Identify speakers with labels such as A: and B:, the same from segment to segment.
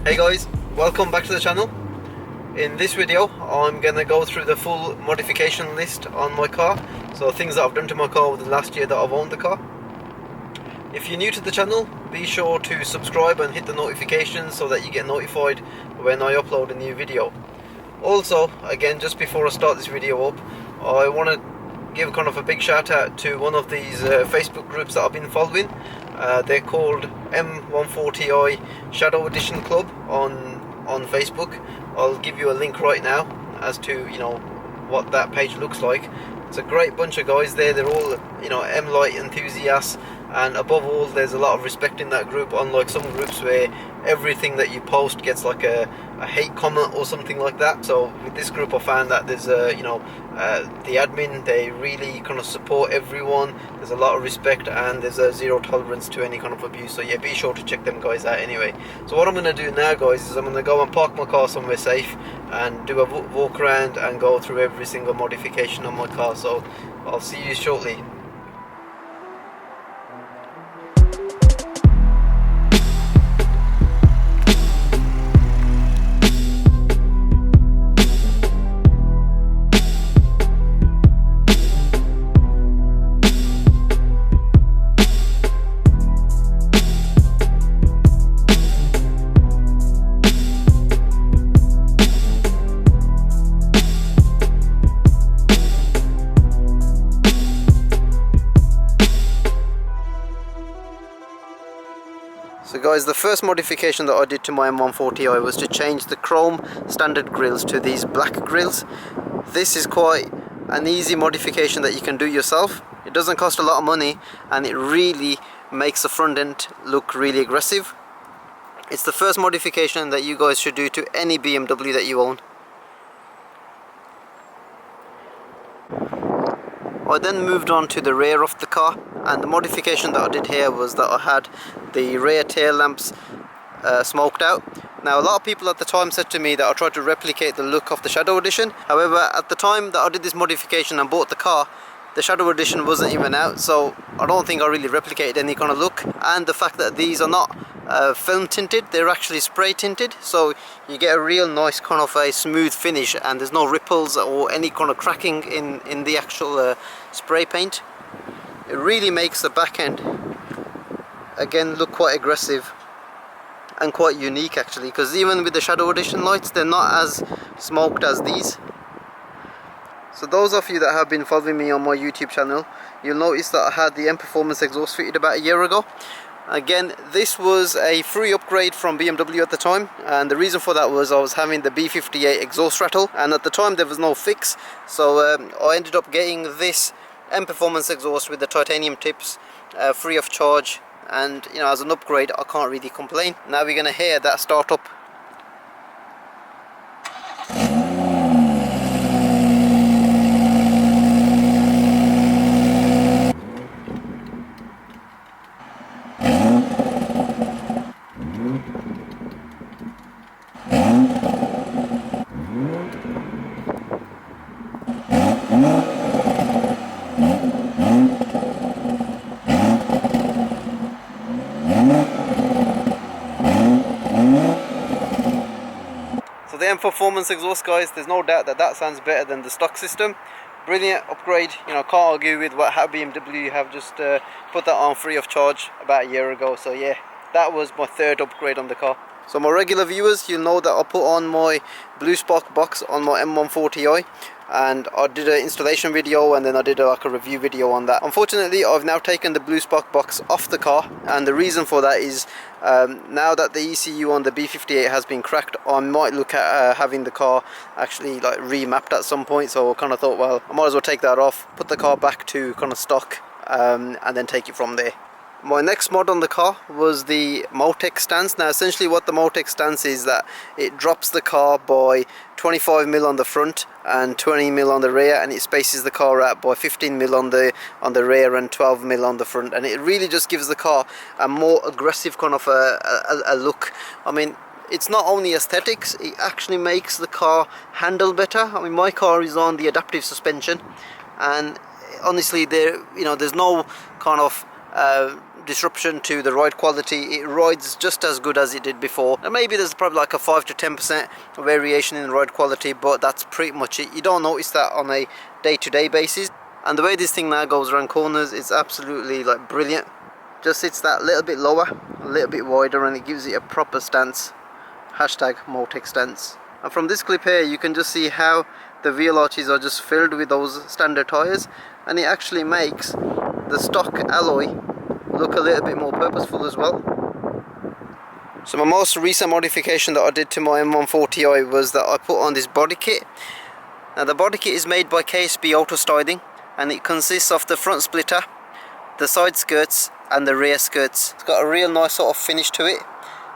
A: Hey guys, welcome back to the channel. In this video I'm gonna go through the full modification list on my car, so things that I've done to my car over the last year that I've owned the car. If you're new to the channel, be sure to subscribe and hit the notifications so that you get notified when I upload a new video. Also, again, just before I start this video up, I want to give kind of a big shout out to one of these Facebook groups that I've been following. They're called M140i Shadow Edition Club on Facebook. I'll give you a link right now as to what that page looks like. It's a great bunch of guys there. They're all M-Light enthusiasts, and above all there's a lot of respect in that group, unlike some groups where everything that you post gets like a hate comment or something like that. So with this group I found that there's the admin, they really kind of support everyone. There's a lot of respect and there's a zero tolerance to any kind of abuse, so yeah, be sure to check them guys out anyway. So what I'm going to do now guys is I'm going to go and park my car somewhere safe and do a walk around and go through every single modification on my car. So I'll see you shortly. So guys, the first modification that I did to my M140i was to change the chrome standard grills to these black grills. This is quite an easy modification that you can do yourself. It doesn't cost a lot of money and it really makes the front end look really aggressive. It's the first modification that you guys should do to any BMW that you own. I then moved on to the rear of the car, and the modification that I did here was that I had the rear tail lamps smoked out. Now a lot of people at the time said to me that I tried to replicate the look of the Shadow Edition. However, at the time that I did this modification and bought the car, the Shadow Edition wasn't even out, so I don't think I really replicated any kind of look. And the fact that these are not film tinted, they're actually spray tinted, so you get a real nice kind of a smooth finish and there's no ripples or any kind of cracking in the actual spray paint. It really makes the back end again look quite aggressive and quite unique actually, because even with the Shadow Edition lights they're not as smoked as these. So those of you that have been following me on my YouTube channel, you'll notice that I had the M Performance exhaust fitted about a year ago. Again, this was a free upgrade from BMW at the time, and the reason for that was I was having the B58 exhaust rattle, and at the time there was no fix, so I ended up getting this M Performance exhaust with the titanium tips free of charge, and as an upgrade I can't really complain. Now we're going to hear that start up. So the M Performance exhaust guys, there's no doubt that that sounds better than the stock system. Brilliant upgrade, can't argue with how BMW have just put that on free of charge about a year ago. So yeah, that was my third upgrade on the car. So my regular viewers, you'll know that I put on my Bluespark box on my M140i, and I did an installation video and then I did a review video on that. Unfortunately, I've now taken the Bluespark box off the car, and the reason for that is now that the ECU on the B58 has been cracked, I might look at having the car actually like remapped at some point. So I kind of thought, well, I might as well take that off, put the car back to kind of stock, and then take it from there. My next mod on the car was the Motech stance. Now essentially what the Motech stance is that it drops the car by 25mm on the front and 20mm on the rear, and it spaces the car out by 15mm on the rear and 12mm on the front, and it really just gives the car a more aggressive kind of a look. I mean, it's not only aesthetics, it actually makes the car handle better. I mean, my car is on the adaptive suspension, and honestly there's no kind of disruption to the ride quality. It rides just as good as it did before, and maybe there's probably like a 5 to 10% variation in ride quality, but that's pretty much it. You don't notice that on a day-to-day basis. And the way this thing now goes around corners is absolutely like brilliant. Just sits that little bit lower, a little bit wider, and it gives it a proper stance. Hashtag Motech stance. And from this clip here you can just see how the wheel arches are just filled with those standard tyres, and it actually makes the stock alloy look a little bit more purposeful as well. So my most recent modification that I did to my M140i was that I put on this body kit. Now the body kit is made by KSB Auto Styling, and it consists of the front splitter, the side skirts and the rear skirts. It's got a real nice sort of finish to it,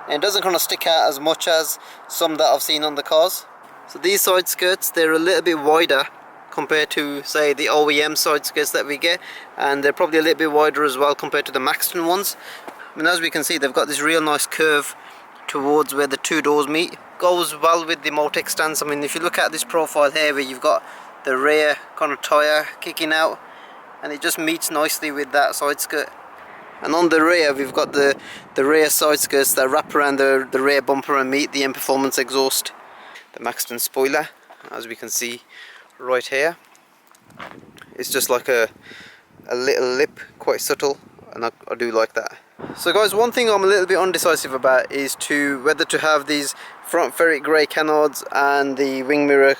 A: and it doesn't kind of stick out as much as some that I've seen on the cars. So these side skirts, they're a little bit wider compared to say the OEM side skirts that we get, and they're probably a little bit wider as well compared to the Maxton ones. I mean, as we can see, they've got this real nice curve towards where the two doors meet. Goes well with the Motech stance. I mean, if you look at this profile here where you've got the rear kind of tyre kicking out, and it just meets nicely with that side skirt. And on the rear we've got the rear side skirts that wrap around the rear bumper and meet the M Performance exhaust. The Maxton spoiler, as we can see right here, it's just like a little lip, quite subtle, and I do like that. So guys, one thing I'm a little bit undecisive about is whether to have these front ferret grey canards and the wing mirror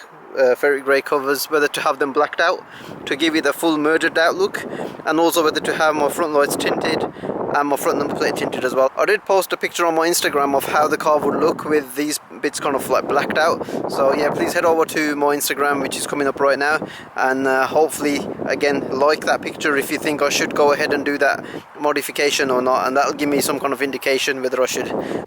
A: ferret grey covers, whether to have them blacked out to give it a full merged out look, and also whether to have my front lights tinted and my front number plate tinted as well. I did post a picture on my Instagram of how the car would look with these bits kind of like blacked out, so yeah, please head over to my Instagram, which is coming up right now, and hopefully again like that picture if you think I should go ahead and do that modification or not, and that'll give me some kind of indication whether I should.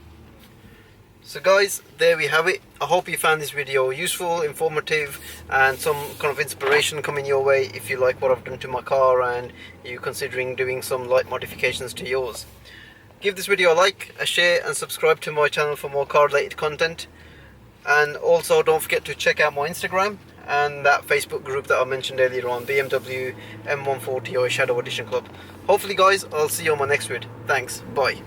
A: So guys, there we have it. I hope you found this video useful, informative, and some kind of inspiration coming your way if you like what I've done to my car and you're considering doing some light modifications to yours. Give this video a like, a share, and subscribe to my channel for more car related content. And also don't forget to check out my Instagram and that Facebook group that I mentioned earlier on, BMW M140i Shadow Edition Club. Hopefully guys, I'll see you on my next vid. Thanks, bye.